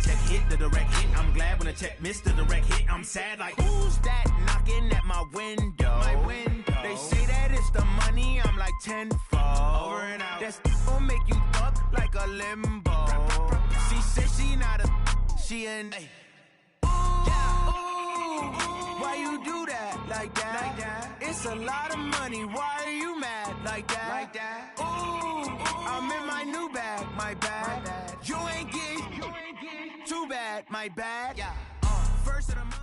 check hit, the direct hit. I'm glad when a check missed the direct hit. I'm sad like, who's that knocking at my window? They say that it's the money, I'm like tenfold. Over and out. That's gon' make you fuck like a limbo. She said she not a, she an. Why you do that like that? It's a lot of money. Why are you mad like that? Ooh, I'm in my new bag, my bad. You ain't getting too bad, my bad. First of the month.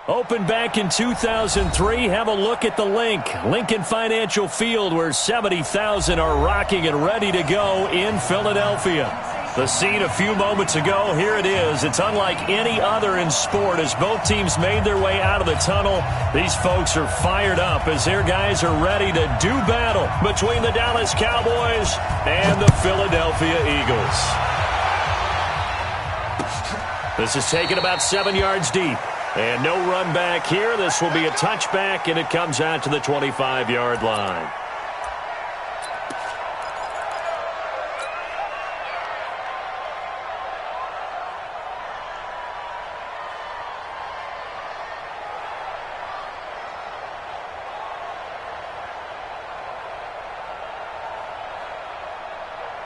Opened back in 2003. Have a look at the Lincoln Financial Field, where 70,000 are rocking and ready to go in Philadelphia. The scene a few moments ago, here it is. It's unlike any other in sport. As both teams made their way out of the tunnel, these folks are fired up as their guys are ready to do battle between the Dallas Cowboys and the Philadelphia Eagles. This is taken about 7 yards deep. And no run back here. This will be a touchback, and it comes out to the 25-yard line.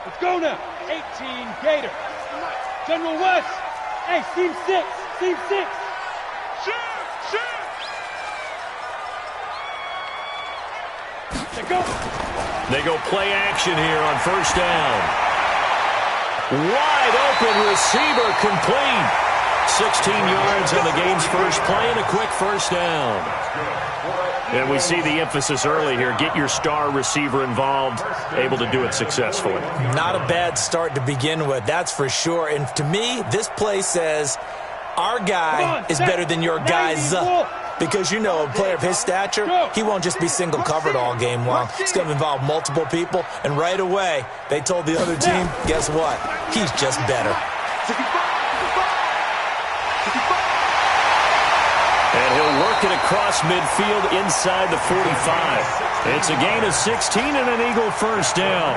Let's go now. 18 Gator. General West. Hey, Team 6. Team 6. They go play action here on first down. Wide open receiver complete. 16 yards on the game's first play and a quick first down. And we see the emphasis early here. Get your star receiver involved, able to do it successfully. Not a bad start to begin with, that's for sure. And to me, this play says our guy is better than your guy's. Because, you know, a player of his stature, he won't just be single covered all game long. It's going to involve multiple people. And right away, they told the other team, guess what? He's just better. And he'll work it across midfield inside the 45. It's a gain of 16 and an Eagle first down.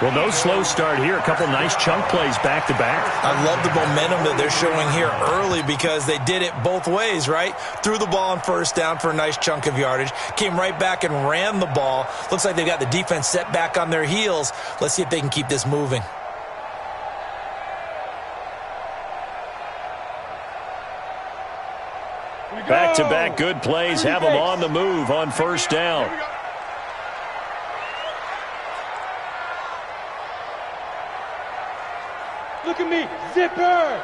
Well, no slow start here. A couple nice chunk plays back-to-back. I love the momentum that they're showing here early because they did it both ways, right? Threw the ball on first down for a nice chunk of yardage. Came right back and ran the ball. Looks like they've got the defense set back on their heels. Let's see if they can keep this moving. Back-to-back good plays have them on the move on first down. Look at me, zipper!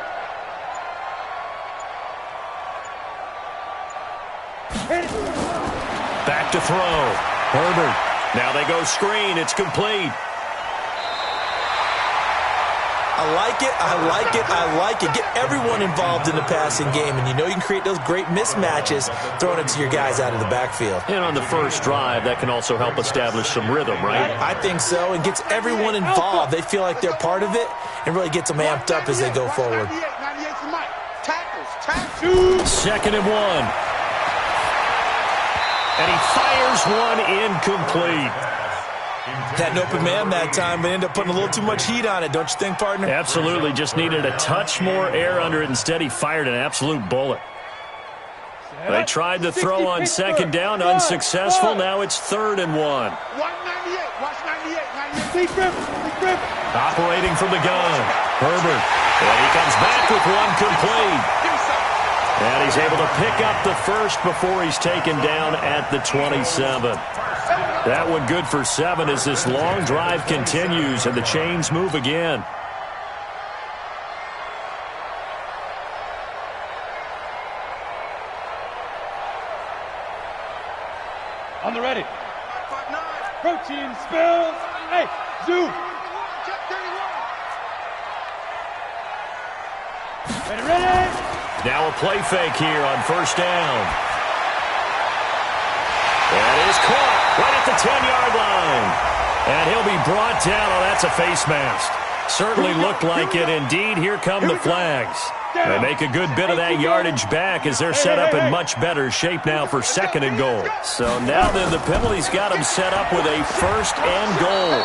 Back to throw. Herbert. Now they go screen. It's complete. I like it, I like it, I like it. Get everyone involved in the passing game, and you know you can create those great mismatches throwing it to your guys out of the backfield. And on the first drive, that can also help establish some rhythm, right? I think so, and gets everyone involved. They feel like they're part of it, and really gets them amped up as they go forward. 2nd and 1. And he fires one incomplete. Had an open man that time, but ended up putting a little too much heat on it, don't you think, partner? Absolutely. Just needed a touch more air under it. Instead, he fired an absolute bullet. They tried to throw on second down, unsuccessful. Now it's 3rd and 1. Watch 98. Operating from the gun. Herbert. And he comes back with one complete. And he's able to pick up the first before he's taken down at the 27. That one good for 7 as this long drive continues and the chains move again. On the ready. Protein spills. Hey, Zoo. Ready. Now a play fake here on first down. That is caught right at the 10-yard line. And he'll be brought down. Oh, that's a face mask. Certainly looked like it. Indeed, here come the flags. They make a good bit of that yardage back as they're set up in much better shape now for 2nd and goal. So now then the penalty's got them set up with a 1st and goal.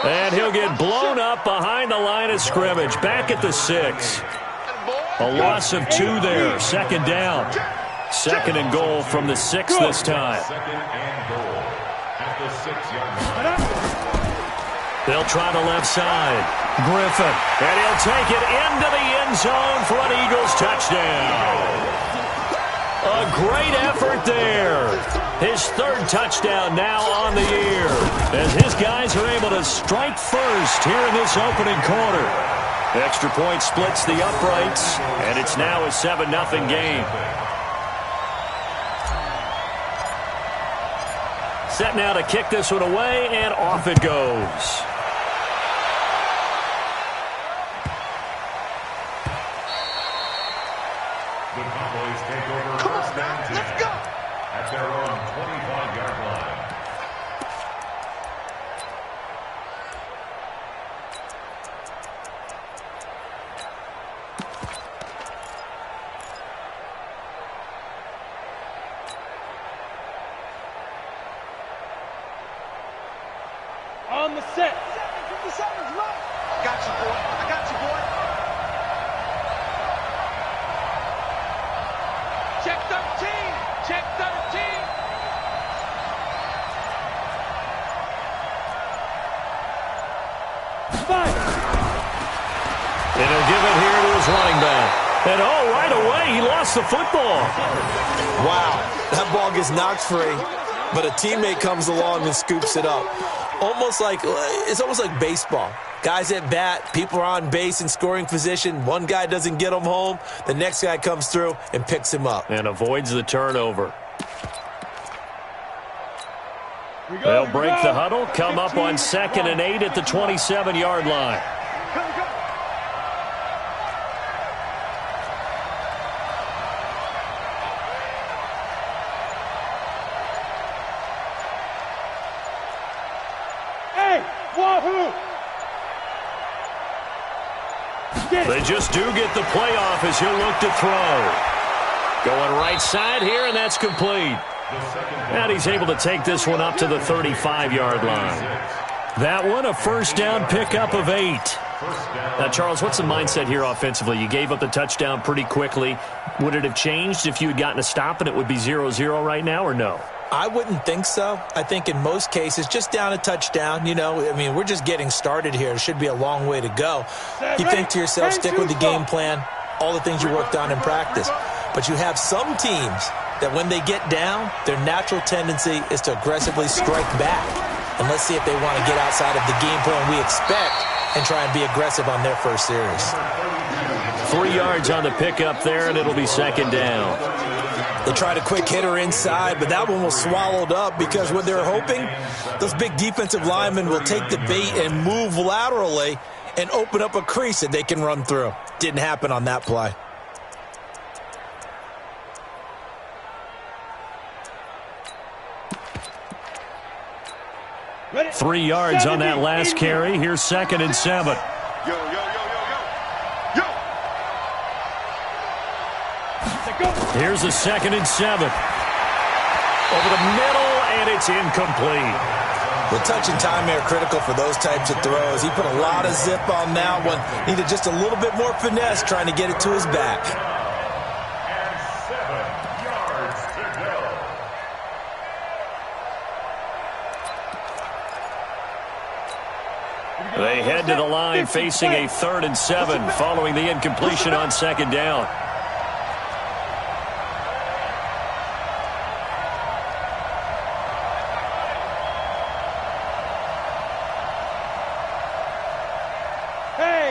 And he'll get blown up behind the line of scrimmage. Back at the 6. A loss of 2 there. Second down. Second and goal from the 6 this time. Second and goal at the 6-yard line. They'll try the left side. Griffin. And he'll take it into the end zone for an Eagles touchdown. A great effort there. His 3rd touchdown now on the year, as his guys are able to strike first here in this opening quarter. The extra point splits the uprights, and it's now a 7-0 game. Set now to kick this one away, and off it goes. The Cowboys take over first down 10 at their own 25-yard line. On the set. 57's right. I got you, boy. I got you, boy. Check 13. Check 13. Five. And he'll give it here to his running back. And right away, he lost the football. Wow, that ball gets knocked free, but a teammate comes along and scoops it up. It's almost like baseball. Guys at bat, people are on base in scoring position. One guy doesn't get him home. The next guy comes through and picks him up. And avoids the turnover. They'll break the huddle, come up on 2nd and 8 at the 27-yard line. They just do get the playoff as he'll look to throw. Going right side here, and that's complete. And he's able to take this one up to the 35-yard line. That one, a first down pickup of 8. Now, Charles, what's the mindset here offensively? You gave up the touchdown pretty quickly. Would it have changed if you had gotten a stop and it would be 0-0 right now, or no? I wouldn't think so. I think in most cases, just down a touchdown, we're just getting started here. It should be a long way to go. You think to yourself, stick with the game plan, all the things you worked on in practice. But you have some teams that when they get down, their natural tendency is to aggressively strike back. And let's see if they want to get outside of the game plan we expect and try and be aggressive on their first series. 3 yards on the pickup there, and it'll be second down. They tried a quick hitter inside, but that one was swallowed up because what they're hoping, those big defensive linemen will take the bait and move laterally and open up a crease that they can run through. Didn't happen on that play. Ready? 3 yards on that last carry. Here's 2nd and 7. Yo, yo, yo, yo, yo. Yo. Here's a 2nd and 7. Over the middle, and it's incomplete. The touch and time are critical for those types of throws. He put a lot of zip on that one. Needed just a little bit more finesse trying to get it to his back. And 7 yards to go. They head to the line facing a 3rd and 7 following the incompletion on 2nd down.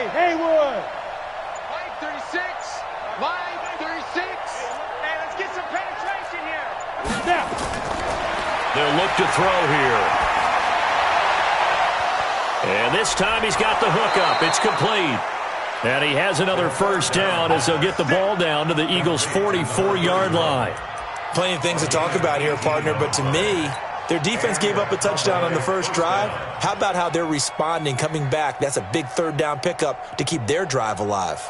Haywood. Line 36. Line 36. Hey, let's get some penetration here. Now. They'll look to throw here. And this time he's got the hook up. It's complete. And he has another first down as they'll get the ball down to the Eagles' 44-yard line. Plenty of things to talk about here, partner, but to me, their defense gave up a touchdown on the first drive. How about how they're responding, coming back? That's a big 3rd down pickup to keep their drive alive.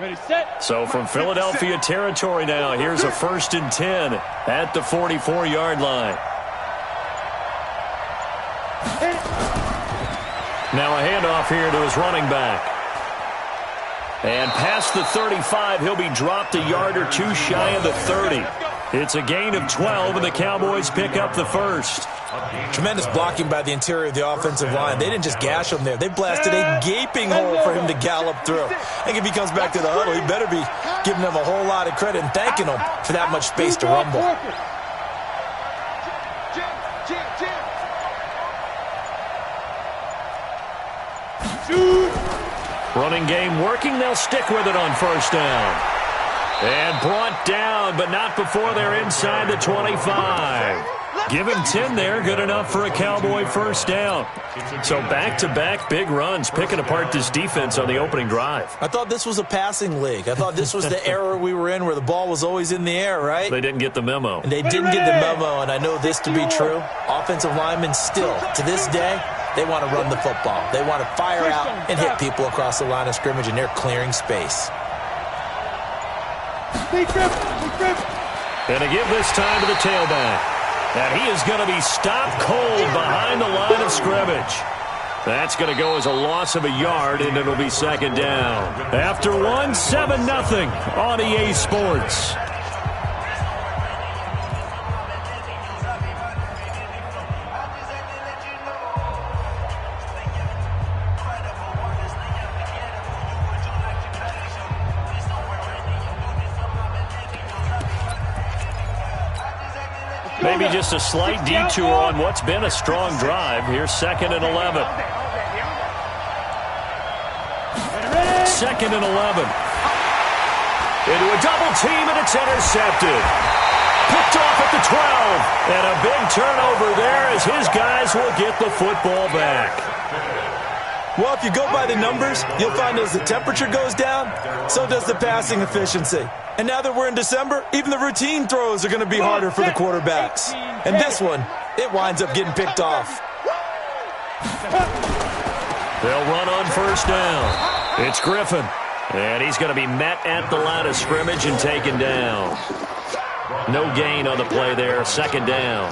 Ready, set. So from Philadelphia territory now, here's a 1st and 10 at the 44-yard line. Now a handoff here to his running back. And past the 35, he'll be dropped a yard or two shy of the 30. It's a gain of 12, and the Cowboys pick up the first. Tremendous blocking by the interior of the offensive line. They didn't just gash him there. They blasted a gaping hole for him to gallop through. I think if he comes back to the huddle, he better be giving them a whole lot of credit and thanking them for that much space to rumble. Running game working. They'll stick with it on 1st down. And brought down, but not before they're inside the 25. Give him 10 there. Good enough for a Cowboy 1st down. So back-to-back big runs, picking apart this defense on the opening drive. I thought this was a passing league. I thought this was the era we were in where the ball was always in the air, right? They didn't get the memo. And they didn't get the memo, and I know this to be true. Offensive linemen still, to this day, they want to run the football. They want to fire out and hit people across the line of scrimmage, and they're clearing space. And to give this time to the tailback. And he is going to be stopped cold behind the line of scrimmage. That's going to go as a loss of a yard, and it'll be 2nd down. After one, 7-0 on EA Sports. Maybe just a slight detour on what's been a strong drive. Here's 2nd and 11. 2nd and 11. Into a double team, and it's intercepted. Picked off at the 12. And a big turnover there as his guys will get the football back. Well, if you go by the numbers, you'll find as the temperature goes down, so does the passing efficiency. And now that we're in December, even the routine throws are going to be harder for the quarterbacks. And this one, it winds up getting picked off. They'll run on 1st down. It's Griffin. And he's going to be met at the line of scrimmage and taken down. No gain on the play there. 2nd down.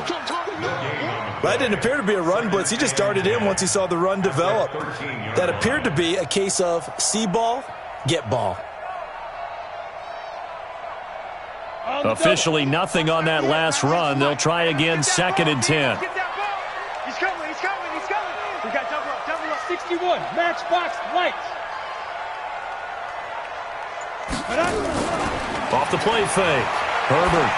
That didn't appear to be a run blitz. He just darted in once he saw the run develop. That appeared to be a case of see ball, get ball. Officially nothing on that last run. They'll try again, 2nd and 10. He's coming. We got double up. 61, matchbox lights. Off the play fake. Herbert.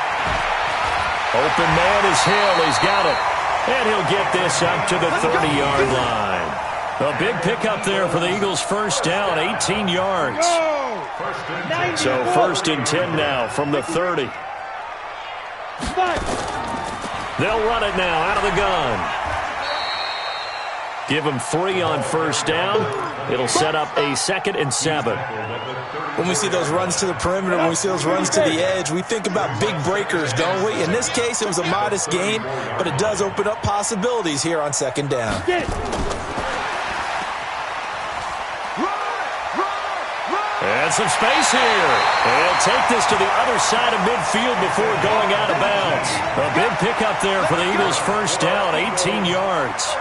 Open man is Hill. He's got it. And he'll get this up to the 30-yard line. A big pickup there for the Eagles' 1st down, 18 yards. So 1st and 10 now from the 30. They'll run it now out of the gun. Give them 3 on 1st down. It'll set up a 2nd and 7. When we see those runs to the perimeter, when we see those runs to the edge, we think about big breakers, don't we? In this case, it was a modest gain, but it does open up possibilities here on 2nd down. And some space here. They'll take this to the other side of midfield before going out of bounds. A big pickup there for the Eagles' 1st down, 18 yards.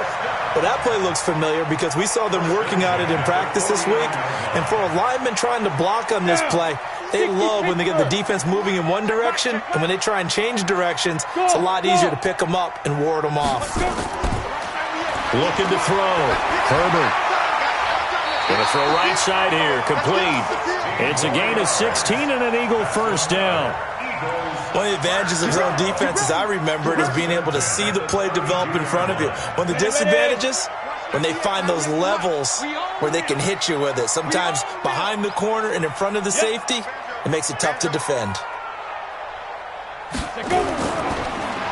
Well, that play looks familiar because we saw them working at it in practice this week. And for a lineman trying to block on this play, they love when they get the defense moving in one direction. And when they try and change directions, it's a lot easier to pick them up and ward them off. Looking to throw. Herbert. Going to throw right side here. Complete. It's a gain of 16 and an Eagle 1st down. One of the advantages of zone defense, as I remember it, is being able to see the play develop in front of you. One of the disadvantages, when they find those levels where they can hit you with it. Sometimes behind the corner and in front of the safety, it makes it tough to defend.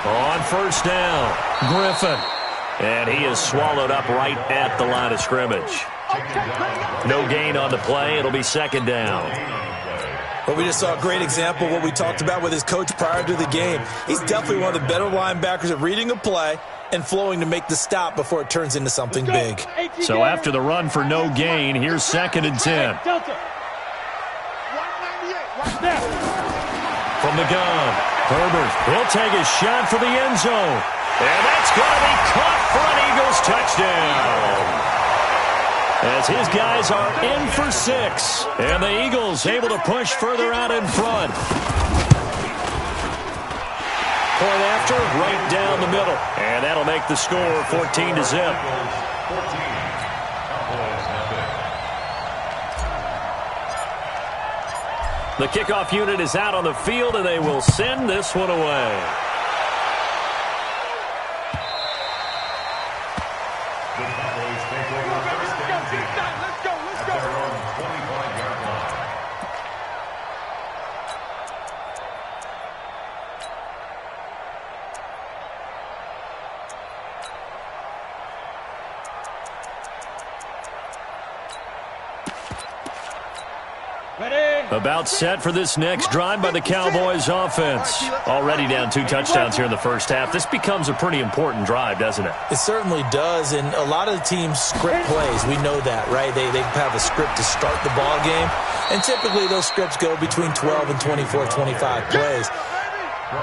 On 1st down, Griffin. And he is swallowed up right at the line of scrimmage. No gain on the play. It'll be 2nd down. But we just saw a great example of what we talked about with his coach prior to the game. He's definitely one of the better linebackers at reading a play and flowing to make the stop before it turns into something big. So after the run for no gain, here's 2nd and 10. From the gun, Herbert, he'll take a shot for the end zone. And that's going to be caught for an Eagles touchdown. As his guys are in for 6. And the Eagles able to push further out in front. Point after, right down the middle. And that'll make the score 14-0. The kickoff unit is out on the field, and they will send this one away. The Cowboys take over first and 10 at their own 25-yard line. About set for this next drive by the Cowboys offense. Already down 2 touchdowns here in the first half. This becomes a pretty important drive, doesn't it? It certainly does, and a lot of the teams script plays. We know that, right? They have a script to start the ball game, and typically those scripts go between 12 and 24, 25 plays.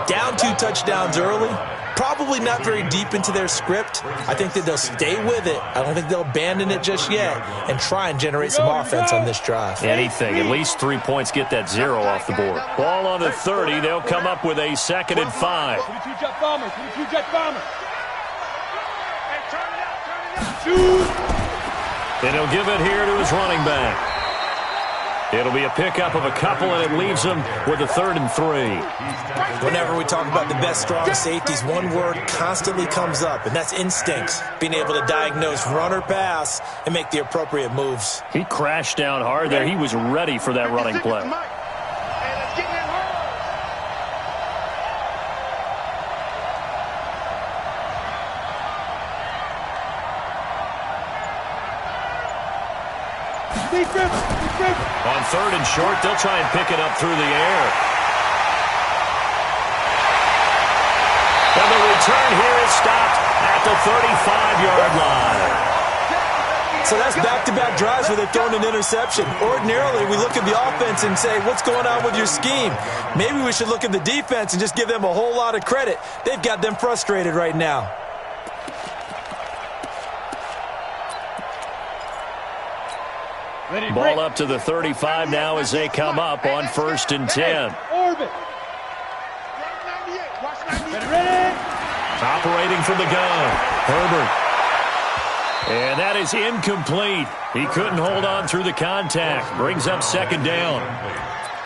Down 2 touchdowns early, probably not very deep into their script. I think that they'll stay with it. I don't think they'll abandon it just yet and try and generate some offense on this drive. Anything, at least 3 points, get that 0 off the board. Ball on the 30, they'll come up with a 2nd and 5. And he'll give it here to his running back. It'll be a pickup of a couple, and it leaves him with a 3rd and 3. Whenever we talk about the best strong safeties, one word constantly comes up, and that's instincts. Being able to diagnose run or pass and make the appropriate moves. He crashed down hard there. He was ready for that running play. On 3rd and short, they'll try and pick it up through the air. And the return here is stopped at the 35-yard line. So that's back-to-back drives where they've thrown an interception. Ordinarily, we look at the offense and say, what's going on with your scheme? Maybe we should look at the defense and just give them a whole lot of credit. They've got them frustrated right now. Ball up to the 35 now as they come up on 1st and 10. Operating from the gun, Herbert. And that is incomplete. He couldn't hold on through the contact. Brings up 2nd down.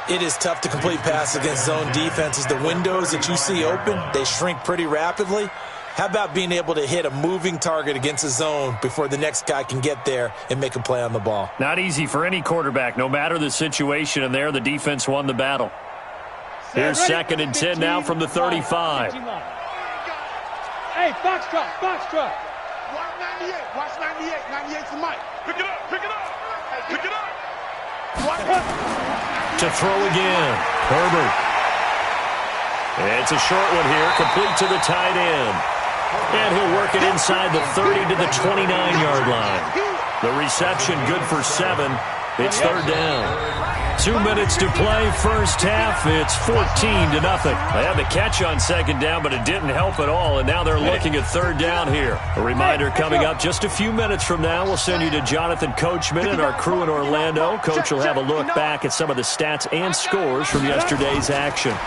It is tough to complete passes against zone defenses. The windows that you see open, they shrink pretty rapidly. How about being able to hit a moving target against a zone before the next guy can get there and make a play on the ball? Not easy for any quarterback, no matter the situation, and there the defense won the battle. Here's 2nd and 10 now from the 35. Hey, box truck. Watch 98. Watch 98. 98's the mic. Pick it up. Pick it up. To throw again, Herbert. It's a short one here, complete to the tight end. And he'll work it inside the 30 to the 29-yard line. The reception good for 7. It's 3rd down. 2 minutes to play, first half. It's 14-0. They had the catch on 2nd down, but it didn't help at all, and now they're looking at 3rd down here. A reminder coming up just a few minutes from now, we'll send you to Jonathan Coachman and our crew in Orlando. Coach will have a look back at some of the stats and scores from yesterday's action.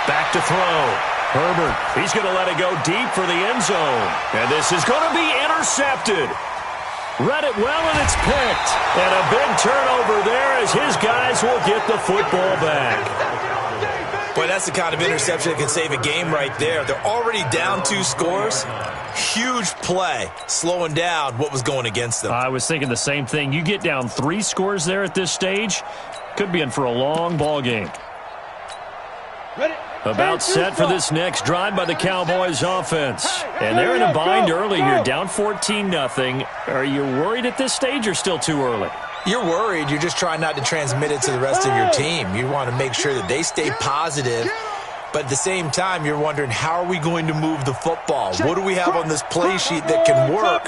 Back to throw. Herbert, he's going to let it go deep for the end zone. And this is going to be intercepted. Read it well, and it's picked. And a big turnover there as his guys will get the football back. Boy, that's the kind of interception that can save a game right there. They're already down 2 scores. Huge play, slowing down what was going against them. I was thinking the same thing. You get down 3 scores there at this stage, could be in for a long ball game. About set for this next drive by the Cowboys offense. And they're in a bind early here, down 14-0. Are you worried at this stage or still too early? You're worried. You're just trying not to transmit it to the rest of your team. You want to make sure that they stay positive. But at the same time, you're wondering, how are we going to move the football? What do we have on this play sheet that can work?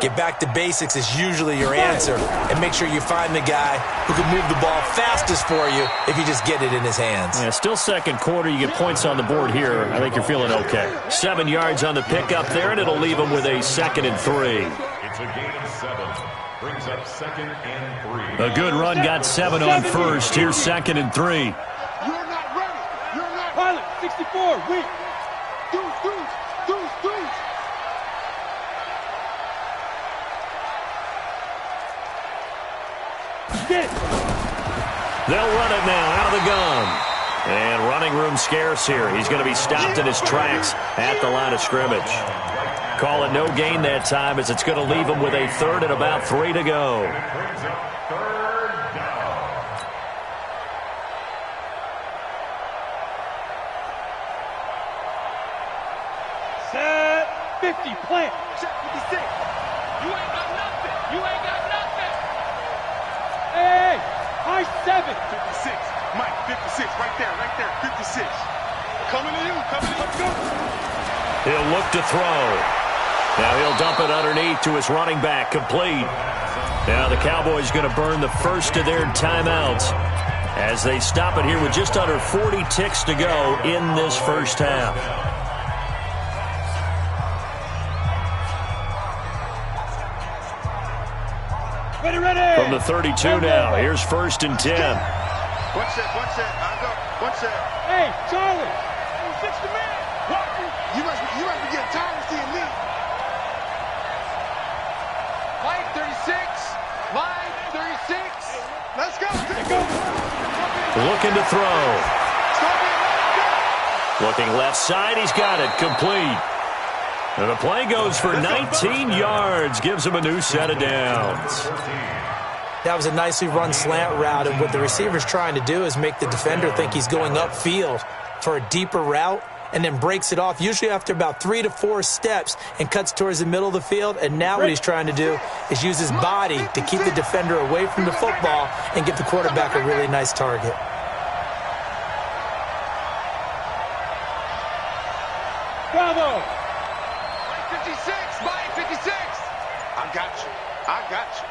Get back to basics is usually your answer, and make sure you find the guy who can move the ball fastest for you if you just get it in his hands. Yeah, still second quarter. You get points on the board here. I think you're feeling okay. 7 yards on the pickup there, and it'll leave them with a 2nd and 3. It's a gain of 7. Brings up 2nd and 3. A good run got 7 on first. Here's 2nd and 3. You're not ready. You're not Pilot, 64, weak. Deuce. Get. They'll run it now out of the gun. And running room scarce here. He's going to be stopped in his tracks at the line of scrimmage. Call it no gain that time, as it's going to leave him with a 3rd and about 3 to go. It brings up 3rd down. Set. 50, plant. Check 56. You ain't got nothing. Hey, high 7. 56. Mike, 56. Right there. 56. Coming to you. Let's go. He'll look to throw. Now he'll dump it underneath to his running back, complete. Now the Cowboys going to burn the first of their timeouts as they stop it here with just under 40 ticks to go in this first half. Ready. From the 32 now, here's 1st and 10. One set. I go. One set. Hey, Charlie. 60 man. You must be getting tired of seeing me. Mike 36. Let's go. Looking to throw. Looking left side, he's got it, complete. And the play goes for 19 yards, gives him a new set of downs. That was a nicely run slant route, and what the receiver's trying to do is make the defender think he's going upfield for a deeper route, and then breaks it off, usually after about 3 to 4 steps, and cuts towards the middle of the field. And now what he's trying to do is use his body to keep the defender away from the football and give the quarterback a really nice target. Bravo. 56. I got you.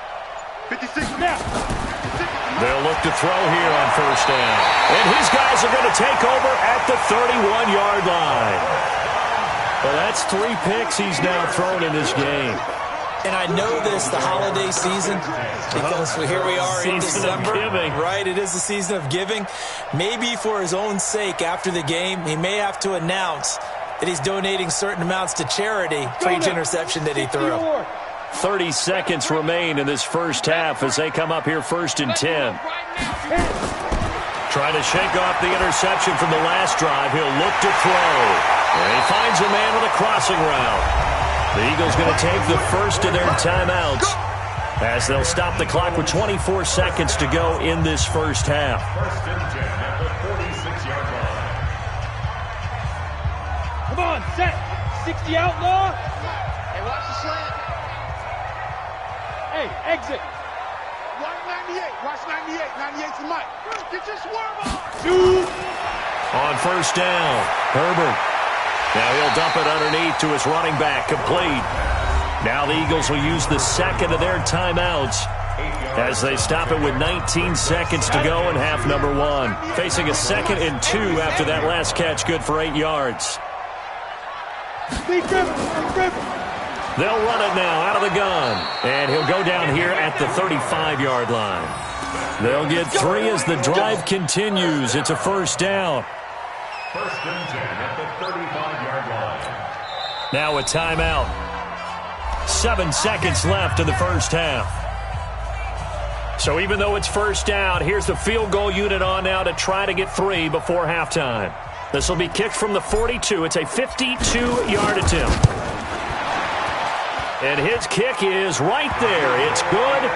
56 now. They'll look to throw here on 1st down. And his guys are going to take over at the 31-yard line. Well, that's 3 picks he's now thrown in this game. And I know this, the holiday season, because here we are in December. Right, it is the season of giving. Maybe for his own sake, after the game, he may have to announce that he's donating certain amounts to charity for each interception that he threw. 30 seconds remain in this first half as they come up here 1st and 10. Trying to shake off the interception from the last drive. He'll look to throw. And he finds a man with a crossing route. The Eagles going to take the first of their timeouts as they'll stop the clock with 24 seconds to go in this first half. 1st and 10 at the 46-yard line. Come on, set. 60 outlaw. Hey, watch the slant. Hey, exit. Watch 98. Watch 98. 98 to Mike. Get your swerve on. 2. On 1st down, Herbert. Now he'll dump it underneath to his running back, complete. Now the Eagles will use the 2nd of their timeouts as they stop it with 19 seconds to go in half number 1. Facing a 2nd and 2 after that last catch, good for 8 yards. They'll run it now out of the gun. And he'll go down here at the 35-yard line. They'll get 3 as the drive continues. It's a 1st down. 1st and 10 at the 35-yard line. Now a timeout. 7 seconds left in the first half. So even though it's 1st down, here's the field goal unit on now to try to get 3 before halftime. This will be kicked from the 42. It's a 52-yard attempt. And his kick is right there. It's good.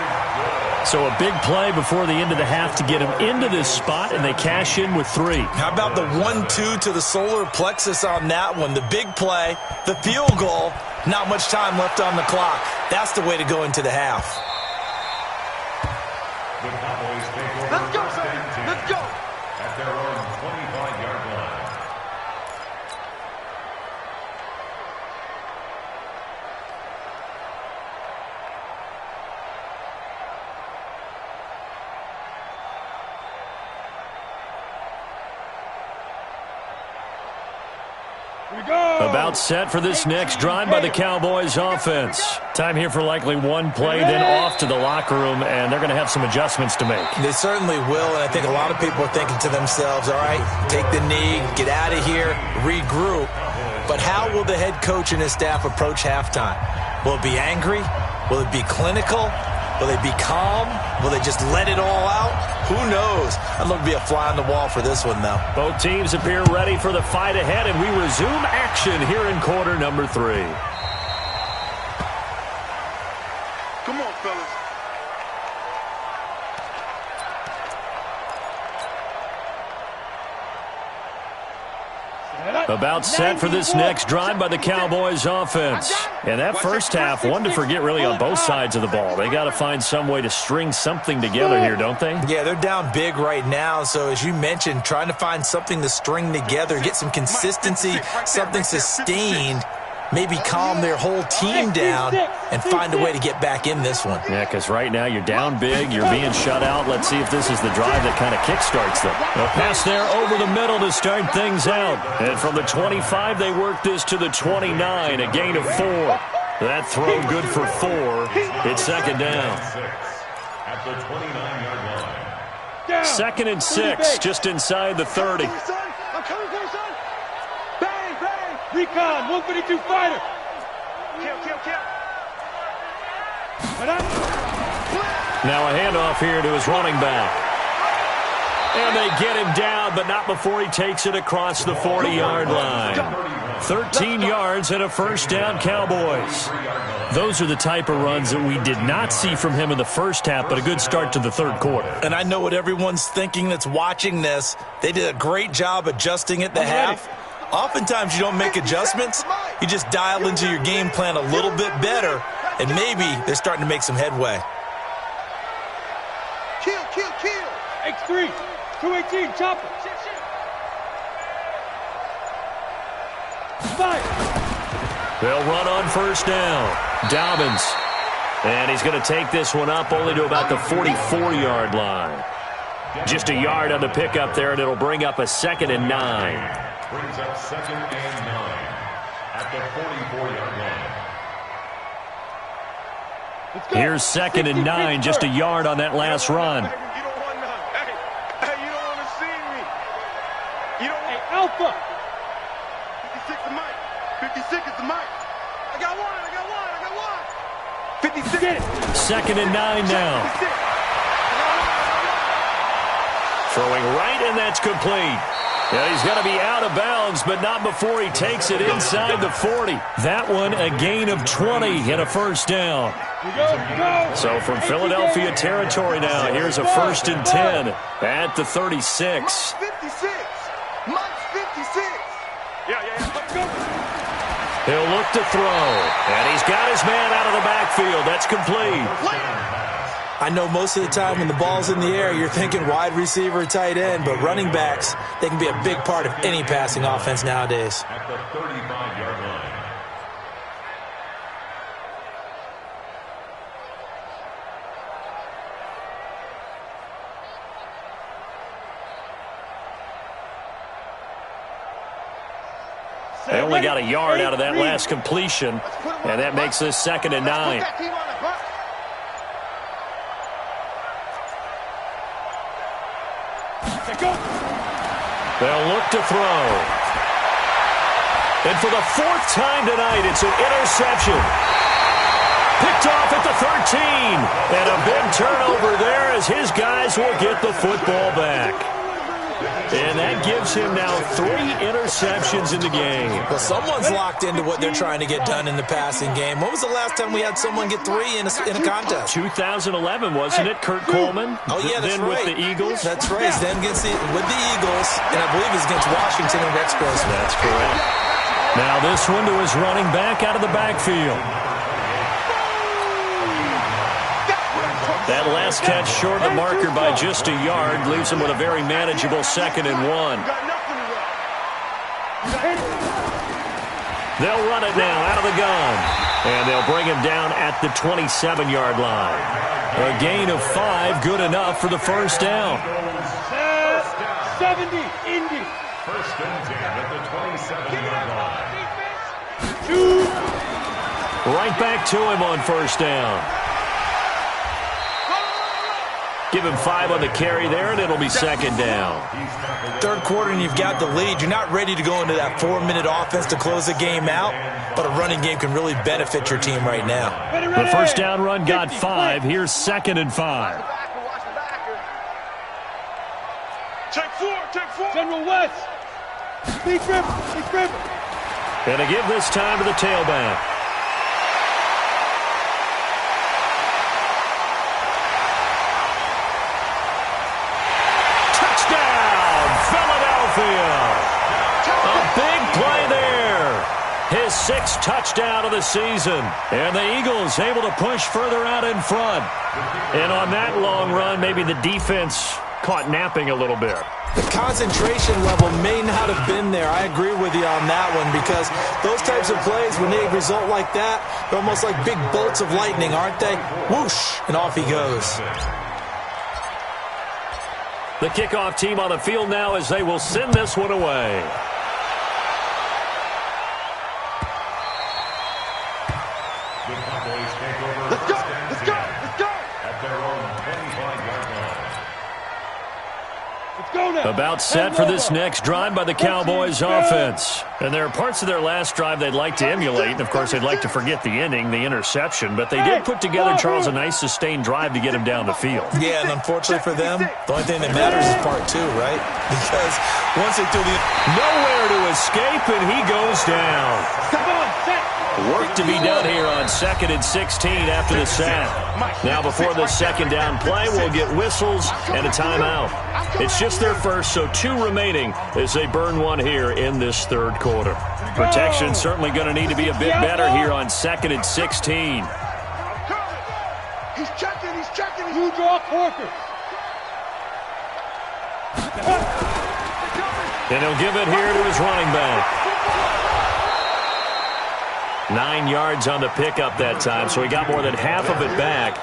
So a big play before the end of the half to get him into this spot, and they cash in with 3. How about the 1-2 to the solar plexus on that one? The big play, the field goal, not much time left on the clock. That's the way to go into the half. The Cowboys take over. Let's go, 1st and 10 Let's go. at their own 25-yard line. About set for this next drive by the Cowboys offense. Time here for likely one play, then off to the locker room, and they're going to have some adjustments to make. They certainly will, and I think a lot of people are thinking to themselves, all right, take the knee, get out of here, regroup. But how will the head coach and his staff approach halftime? Will it be angry? Will it be clinical? Will they be calm? Will they just let it all out? Who knows? I'd love to be a fly on the wall for this one, though. Both teams appear ready for the fight ahead, and we resume action here in quarter number 3. Come on, fellas. About set for this next drive by the Cowboys offense. And that first half, one to forget really on both sides of the ball. They got to find some way to string something together here, don't they? Yeah, they're down big right now. So as you mentioned, trying to find something to string together, get some consistency, something sustained, maybe calm their whole team down and find a way to get back in this one. Yeah, because right now you're down big, you're being shut out. Let's see if this is the drive that kind of kickstarts them. A pass there over the middle to start things out. And from the 25, they work this to the 29, a gain of 4. That throw good for 4. It's second down. At the 29-yard line. Second and 6, just inside the 30. I'm coming for you, son. Bang, bang. Recon, 152 fighter. Kill. Now a handoff here to his running back. And they get him down, but not before he takes it across the 40-yard line. 13 yards and a first down, Cowboys. Those are the type of runs that we did not see from him in the first half, but a good start to the third quarter. And I know what everyone's thinking that's watching this. They did a great job adjusting at the half. Oftentimes you don't make adjustments. You just dial into your game plan a little bit better, and maybe they're starting to make some headway. Kill. X3, 218, chopper. Fire. They'll run on first down. Dobbins. And he's going to take this one up only to about the 44-yard line. Just a yard on the pickup there, and it'll bring up a 2nd and 9. Brings up 2nd and 9 at the 44-yard line. Here's 2nd and 9, just a yard on that last run. You don't want none. Hey, you don't want to see me. You don't want... Hey, Alpha. 56 is mine. 56 is the mic. I got one. 56. 2nd and 9 now. Throwing right, and that's complete. Yeah, he's going to be out of bounds, but not before he takes it inside the 40. That one, a gain of 20 and a first down. So from Philadelphia territory now, here's a 1st and 10 at the 36. Mike's 56. He'll look to throw, and he's got his man out of the backfield. That's complete. I know most of the time when the ball's in the air, you're thinking wide receiver, tight end, but running backs, they can be a big part of any passing offense nowadays. At the 35-yard line. They only got a yard out of that last completion, and that makes this 2nd and 9. They'll look to throw. And for the 4th time tonight, it's an interception. Picked off at the 13. And a big turnover there as his guys will get the football back. And that gives him now 3 interceptions in the game. Well, someone's locked into what they're trying to get done in the passing game. When was the last time we had someone get 3 in a contest? 2011, wasn't it? Kurt Coleman? Oh, yeah, that's then right. with the Eagles? That's right. Then with the Eagles, and I believe it's against Washington and Rex Grossman. That's correct. Now this one to his running back out of the backfield. That last catch short of the marker by just a yard leaves him with a very manageable 2nd and 1. They'll run it now out of the gun. And they'll bring him down at the 27-yard line. A gain of 5, good enough for the first down. 70, Indy. 1st and 10 at the 27-yard line. Right back to him on first down. Give him 5 on the carry there, and it'll be second down. Third quarter, and you've got the lead. You're not ready to go into that 4-minute offense to close the game out, but a running game can really benefit your team right now. The first down run got 5. Here's second and 5. Check four. General West. Big river. And to give this time to the tailback. A big play there. His 6th touchdown of the season. And the Eagles able to push further out in front. And on that long run, maybe the defense caught napping a little bit. The concentration level may not have been there. I agree with you on that one, because those types of plays, when they result like that, they're almost like big bolts of lightning, aren't they? Whoosh, and off he goes. The kickoff team on the field now as they will send this one away. Let's go. At their own 25-yard line. Let's go now. About set for this next drive by the Cowboys offense. And there are parts of their last drive they'd like to emulate. And, of course, they'd like to forget the ending, the interception. But they did put together, Charles, a nice sustained drive to get him down the field. Yeah, and unfortunately for them, the only thing that matters is part 2, right? Because once they do the... Nowhere to escape, and he goes down. Come on, set. Work to be done here on 2nd and 16 after the sack. Now, before the second down play, we'll get whistles and a timeout. It's just their first, so 2 remaining as they burn one here in this third quarter. Protection certainly going to need to be a bit better here on 2nd and 16. He's checking. You draw Corker. And he'll give it here to his running back. 9 yards on the pickup that time, so he got more than half of it back,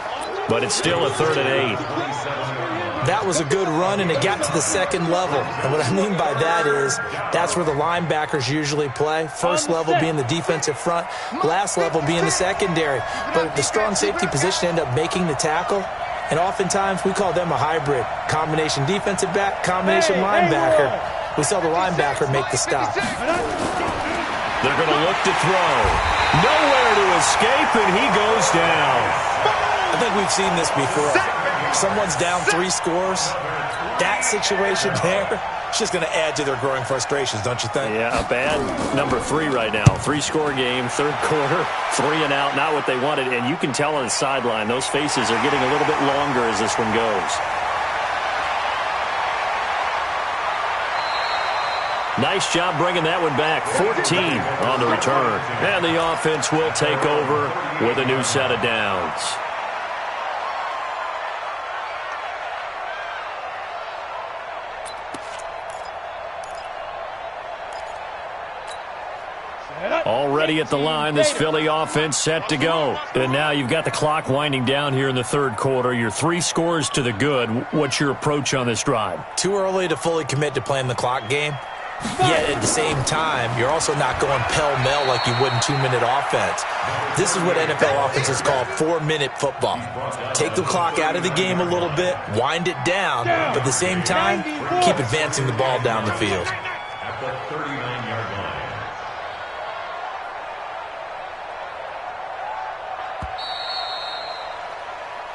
but it's still a 3rd and 8. That was a good run, and it got to the second level. And what I mean by that is that's where the linebackers usually play. First level being the defensive front, last level being the secondary. But the strong safety position ended up making the tackle, and oftentimes we call them a hybrid. Combination defensive back, combination linebacker. We saw the linebacker make the stop. They're going to look to throw. Nowhere to escape, and he goes down. I think we've seen this before. Someone's down 3 scores. That situation there, it's just going to add to their growing frustrations, don't you think? Yeah, a bad number 3 right now. 3-score game, third quarter, 3 and out, not what they wanted. And you can tell on the sideline, those faces are getting a little bit longer as this one goes. Nice job bringing that one back. 14 on the return. And the offense will take over with a new set of downs. Already at the line, this Philly offense set to go. And now you've got the clock winding down here in the third quarter. You're 3 scores to the good. What's your approach on this drive? Too early to fully commit to playing the clock game. Yet at the same time, you're also not going pell-mell like you would in 2-minute offense. This is what NFL offenses call 4-minute football. Take the clock out of the game a little bit, wind it down, but at the same time, keep advancing the ball down the field. At the 39-yard line.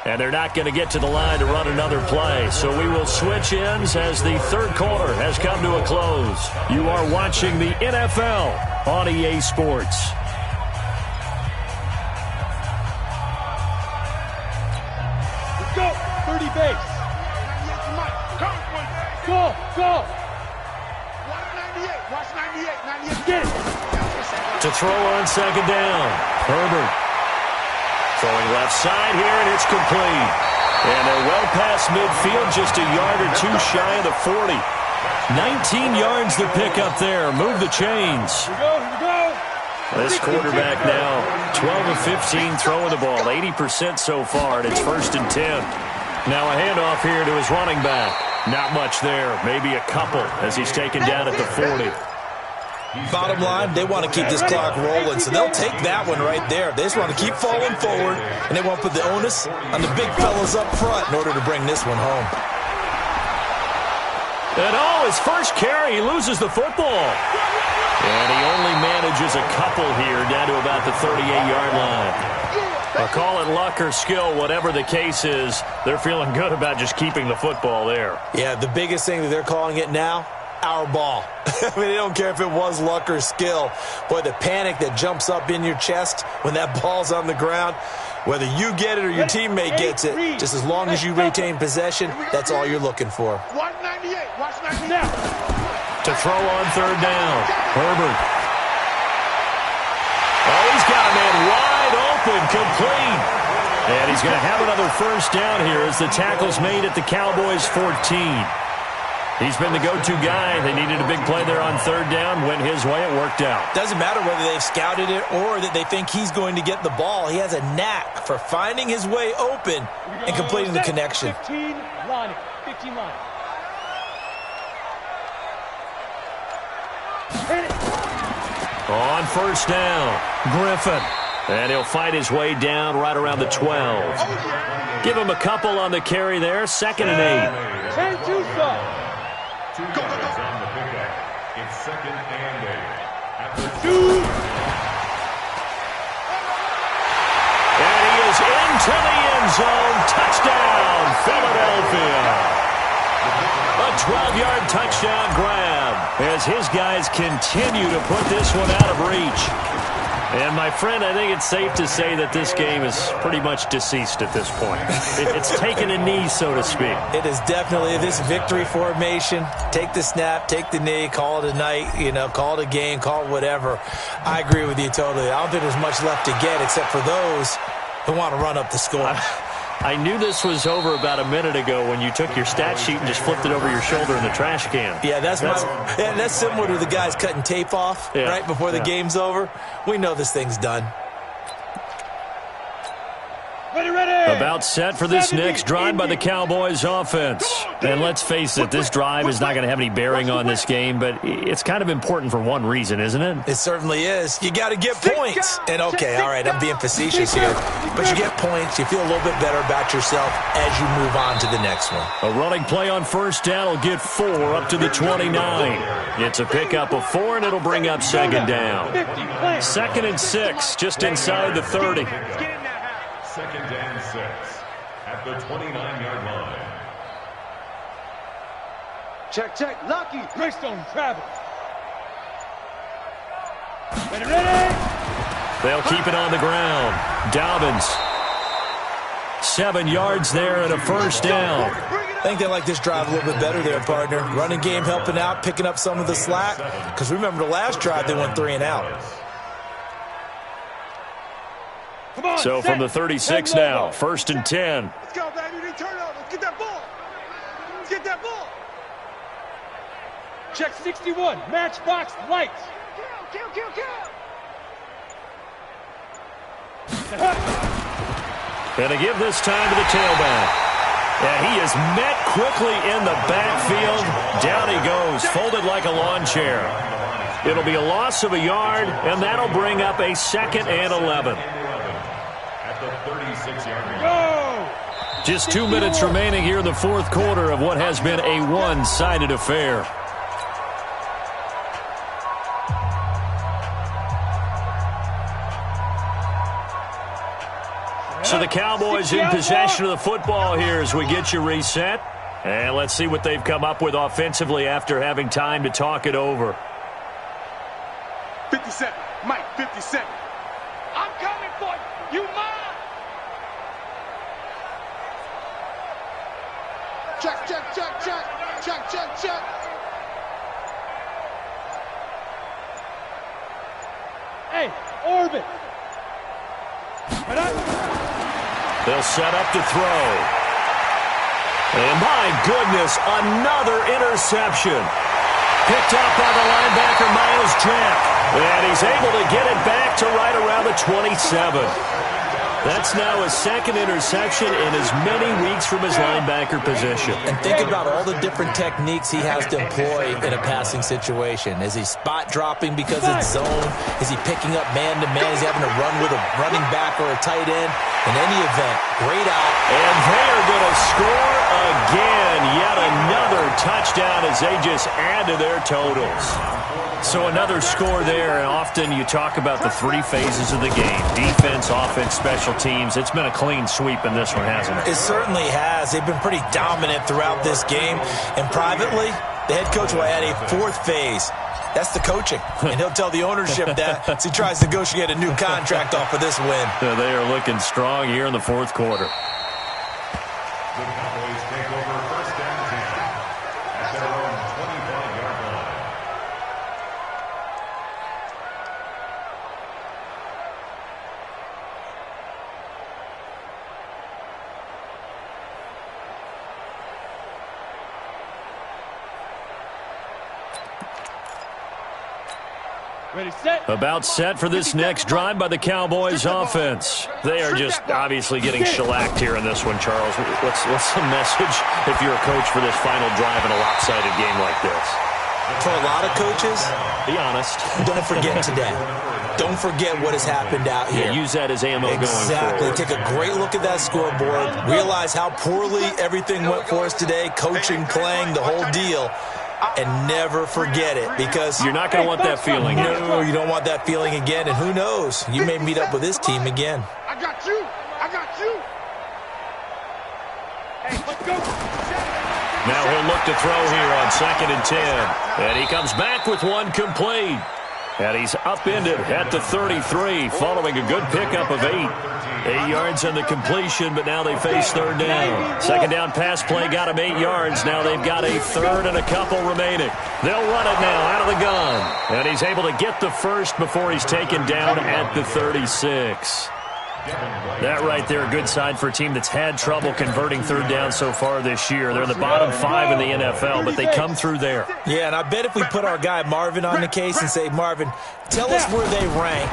And they're not going to get to the line to run another play. So we will switch ends as the third quarter has come to a close. You are watching the NFL on EA Sports. Let's go. 30 base. Go. Watch 98. Get it. To throw on second down. Herbert. Throwing left side here, and it's complete. And they're well past midfield, just a yard or 2 shy of the 40. 19 yards to pick up there. Move the chains. Here we go. This quarterback now, 12 of 15 throwing the ball, 80% so far, and it's 1st and 10. Now a handoff here to his running back. Not much there, maybe a couple as he's taken down at the 40. Bottom line, they want to keep this clock rolling, so they'll take that one right there. They just want to keep falling forward, and they want to put the onus on the big fellas up front in order to bring this one home. And his first carry, he loses the football. And he only manages a couple here down to about the 38-yard line. I'll call it luck or skill, whatever the case is. They're feeling good about just keeping the football there. Yeah, the biggest thing that they're calling it now, our ball. I mean, they don't care if it was luck or skill. Boy, the panic that jumps up in your chest when that ball's on the ground, whether you get it or your teammate gets it, just as long as you retain possession, that's all you're looking for. Watch 98. Watch 98. To throw on third down, Herbert. Oh, he's got a man wide open, complete. And he's going to have another first down here as the tackle's made at the Cowboys' 14. He's been the go-to guy. They needed a big play there on third down. Went his way. It worked out. Doesn't matter whether they've scouted it or that they think he's going to get the ball. He has a knack for finding his way open and completing the connection. 15 line. 15 line. On first down, Griffin. And he'll fight his way down right around the 12. Give him a couple on the carry there. 2nd and 8. 10-2 stop. Two yards on the pickup. It's 2nd and 8. At the 2. And he is into the end zone. Touchdown, Philadelphia. A 12-yard touchdown grab as his guys continue to put this one out of reach. And, my friend, I think it's safe to say that this game is pretty much deceased at this point. It's taken a knee, so to speak. It is definitely this victory formation. Take the snap, take the knee, call it a night, call it a game, call it whatever. I agree with you totally. I don't think there's much left to get except for those who want to run up the score. I knew this was over about a minute ago when you took your stat sheet and just flipped it over your shoulder in the trash can. Yeah, that's similar to the guys cutting tape off right before the game's over. We know this thing's done. Ready. About set for this next drive by the Cowboys offense. And let's face it, this drive is not going to have any bearing on this game, but it's kind of important for one reason, isn't it? It certainly is. You got to get points. And okay, all right, I'm being facetious here, but you get points, you feel a little bit better about yourself as you move on to the next one. A running play on first down will get 4 up to the 29. It's a pickup of 4, and it'll bring up 2nd down. 2nd and 6, just inside the 30. 2nd and 6 at the 29-yard line. Check. Lucky. Greystone travel. Ready. They'll keep it on the ground. Dobbins. 7 yards there and a first down. I think they like this drive a little bit better there, partner. Running game helping out, picking up some of the slack. Because remember the last drive, they went 3 and out. So from the 36 now, 1st and 10. Let's go, baby. Return over. Let's get that ball. Let's get that ball. Check 61. Matchbox lights. Kill. And to give this time to the tailback. And he is met quickly in the backfield. Down he goes, folded like a lawn chair. It'll be a loss of a yard, and that'll bring up a 2nd and 11. At the 36-yard line. Go. Just 2 minutes remaining here in the 4th quarter of what has been a one-sided affair. So the Cowboys in possession of the football here as we get you reset. And let's see what they've come up with offensively after having time to talk it over. 57. Mike, 57. I'm coming for you. You mine. Check. Hey, orbit. They'll set up to throw. And my goodness, another interception. Picked up by the linebacker, Miles Jack. And he's able to get it back to right around the 27. That's now his second interception in as many weeks from his linebacker position. And think about all the different techniques he has to employ in a passing situation. Is he spot dropping because it's zone? Is he picking up man-to-man? Is he having to run with a running back or a tight end? In any event, great eye. And they are going to score again. Yet another touchdown as they just add to their totals. So another score there, and often you talk about the three phases of the game. Defense, offense, special teams. It's been a clean sweep in this one, hasn't it? It certainly has. They've been pretty dominant throughout this game. And privately, the head coach will add a fourth phase. That's the coaching. And he'll tell the ownership that as he tries to negotiate a new contract off of this win. So they are looking strong here in the fourth quarter. The Cowboys take over first and 10 at their own 25-yard line. Ready, set. About set for this next drive by the Cowboys offense. They are just obviously getting shellacked here in this one, Charles. What's the message if you're a coach for this final drive in a lopsided game like this? For a lot of coaches, be honest. Don't forget today. Don't forget what has happened out here. Yeah, use that as ammo going forward. Exactly. Take a great look at that scoreboard. Realize how poorly everything went for us today. Coaching, playing, the whole deal. And never forget it, because you're not going to want that feeling. No, you don't want that feeling again. And who knows? You may meet up with this team again. I got you. I got you. Hey, let's go. Now he'll look to throw here on 2nd and 10. And he comes back with one complete. And he's upended at the 33 following a good pickup of 8. 8 yards on the completion, but now they face third down. Second down pass play got him 8 yards. Now they've got a third and a couple remaining. They'll run it now out of the gun. And he's able to get the first before he's taken down at the 36. That right there, a good sign for a team that's had trouble converting third down so far this year. They're in the bottom 5 in the NFL, but they come through there. Yeah, and I bet if we put our guy Marvin on the case and say, Marvin, tell us where they rank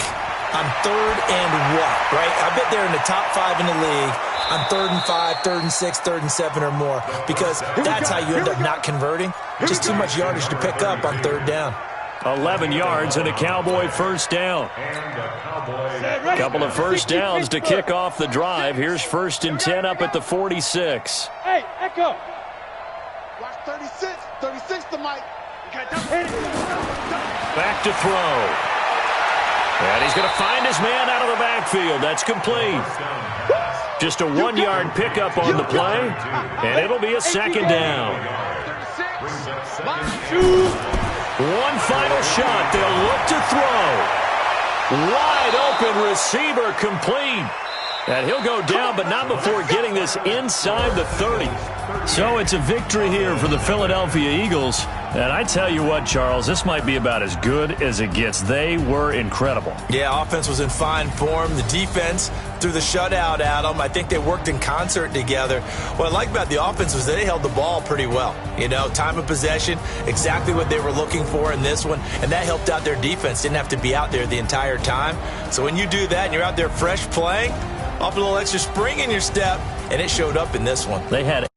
on third and what, right? I bet they're in the top 5 in the league on 3rd and 5, 3rd and 6, 3rd and 7 or more, because that's how you end up not converting. Just too much yardage to pick up on third down. 11 yards and a Cowboy first down. A couple of first downs to kick off the drive. Here's 1st and 10 up at the 46. Hey, Echo. Watch 36. 36 to Mike. Back to throw. And he's going to find his man out of the backfield. That's complete. Just a 1-yard pickup on the play, and it'll be a 2nd down. One final shot. They'll look to throw. Wide open receiver complete. And he'll go down, but not before getting this inside the 30. So it's a victory here for the Philadelphia Eagles. And I tell you what, Charles, this might be about as good as it gets. They were incredible. Yeah, offense was in fine form. The defense threw the shutout at them. I think they worked in concert together. What I like about the offense was they held the ball pretty well. You know, time of possession, exactly what they were looking for in this one. And that helped out their defense. Didn't have to be out there the entire time. So when you do that and you're out there fresh playing, off a little extra spring in your step, and it showed up in this one. They had